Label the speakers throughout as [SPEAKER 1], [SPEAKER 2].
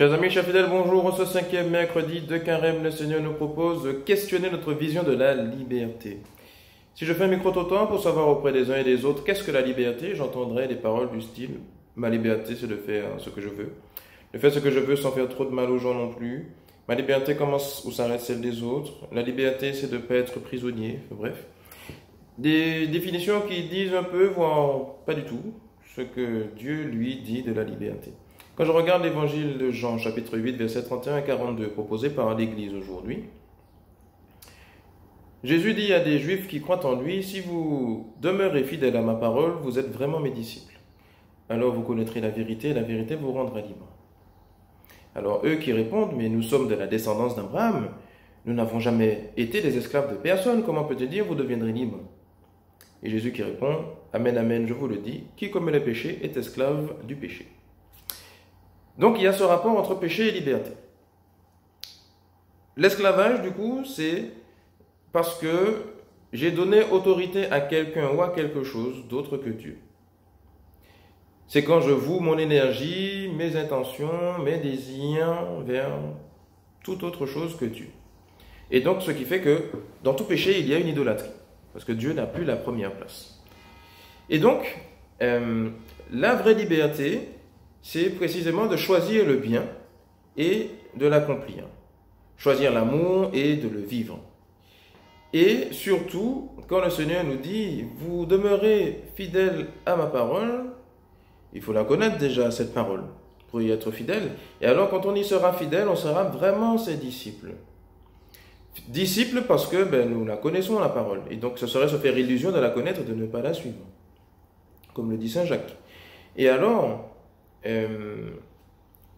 [SPEAKER 1] Chers amis, chers fidèles, bonjour. Ce cinquième mercredi de Carême, le Seigneur nous propose de questionner notre vision de la liberté. Si je fais un micro-trottoir pour savoir auprès des uns et des autres qu'est-ce que la liberté, j'entendrai des paroles du style « Ma liberté, c'est de faire ce que je veux. De faire ce que je veux sans faire trop de mal aux gens non plus. Ma liberté commence où s'arrête celle des autres. La liberté, c'est de ne pas être prisonnier. » Bref, des définitions qui disent un peu, voire pas du tout, ce que Dieu lui dit de la liberté. Quand je regarde l'évangile de Jean, chapitre 8, versets 31 à 42, proposé par l'Église aujourd'hui, Jésus dit à des Juifs qui croient en lui, « Si vous demeurez fidèles à ma parole, vous êtes vraiment mes disciples. Alors vous connaîtrez la vérité, et la vérité vous rendra libre. » Alors eux qui répondent, « Mais nous sommes de la descendance d'Abraham, nous n'avons jamais été des esclaves de personne, comment peut-il dire vous deviendrez libres ?» Et Jésus qui répond, « Amen, amen, je vous le dis, qui commet le péché est esclave du péché. » Donc il y a ce rapport entre péché et liberté. L'esclavage, du coup, c'est parce que j'ai donné autorité à quelqu'un ou à quelque chose d'autre que Dieu. C'est quand je voue mon énergie, mes intentions, mes désirs vers toute autre chose que Dieu. Et donc ce qui fait que dans tout péché, il y a une idolâtrie, parce que Dieu n'a plus la première place. Et donc, la vraie liberté, c'est précisément de choisir le bien et de l'accomplir. Choisir l'amour et de le vivre. Et surtout, quand le Seigneur nous dit « Vous demeurez fidèles à ma parole », il faut la connaître déjà, cette parole, pour y être fidèle. Et alors, quand on y sera fidèle, on sera vraiment ses disciples. Disciples parce que nous la connaissons, la parole. Et donc, ce serait se faire illusion de la connaître, de ne pas la suivre. Comme le dit Saint Jacques. Et alors,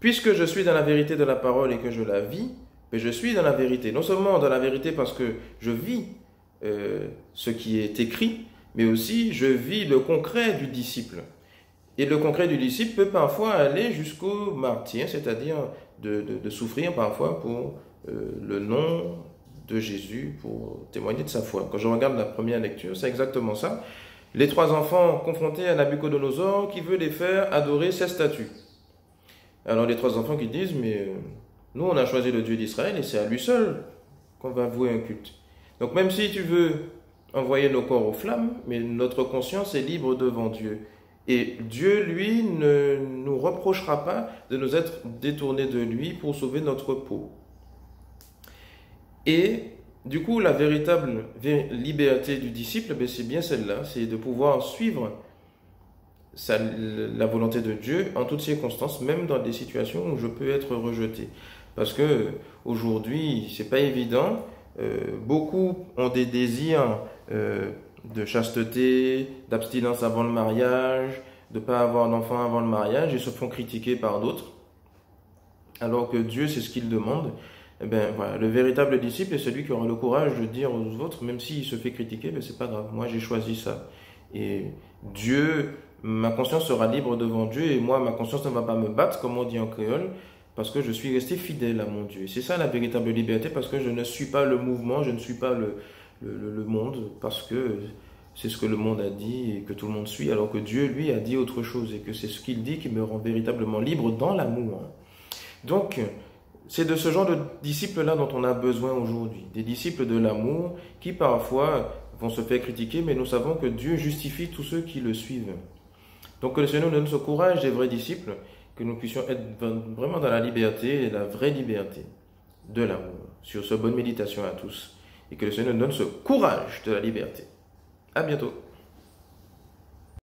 [SPEAKER 1] puisque je suis dans la vérité de la parole et que je la vis, je suis dans la vérité. Non seulement dans la vérité parce que je vis ce qui est écrit, mais aussi je vis le concret du disciple. Et le concret du disciple peut parfois aller jusqu'au martyre, c'est-à-dire de souffrir parfois pour le nom de Jésus, pour témoigner de sa foi. Quand je regarde la première lecture, c'est exactement ça. Les trois enfants confrontés à Nabuchodonosor qui veut les faire adorer ses statues. Alors les trois enfants qui disent, mais nous on a choisi le Dieu d'Israël et c'est à lui seul qu'on va vouer un culte. Donc même si tu veux envoyer nos corps aux flammes, mais notre conscience est libre devant Dieu. Et Dieu, lui, ne nous reprochera pas de nous être détournés de lui pour sauver notre peau. Et du coup, la véritable liberté du disciple, c'est bien celle-là, c'est de pouvoir suivre la volonté de Dieu en toutes circonstances, même dans des situations où je peux être rejeté. Parce que aujourd'hui, c'est pas évident. Beaucoup ont des désirs de chasteté, d'abstinence avant le mariage, de ne pas avoir d'enfant avant le mariage et se font critiquer par d'autres. Alors que Dieu, c'est ce qu'il demande. Voilà, le véritable disciple est celui qui aura le courage de dire aux autres, même s'il se fait critiquer, c'est pas grave, moi j'ai choisi ça. Et Dieu, ma conscience sera libre devant Dieu et moi, ma conscience ne va pas me battre, comme on dit en créole, parce que je suis resté fidèle à mon Dieu. C'est ça la véritable liberté, parce que je ne suis pas le mouvement, je ne suis pas le monde, parce que c'est ce que le monde a dit et que tout le monde suit, alors que Dieu, lui, a dit autre chose et que c'est ce qu'il dit qui me rend véritablement libre dans l'amour. Donc, c'est de ce genre de disciples-là dont on a besoin aujourd'hui. Des disciples de l'amour qui parfois vont se faire critiquer, mais nous savons que Dieu justifie tous ceux qui le suivent. Donc que le Seigneur nous donne ce courage des vrais disciples, que nous puissions être vraiment dans la liberté et la vraie liberté de l'amour. Sur ce, bonne méditation à tous. Et que le Seigneur nous donne ce courage de la liberté. À bientôt.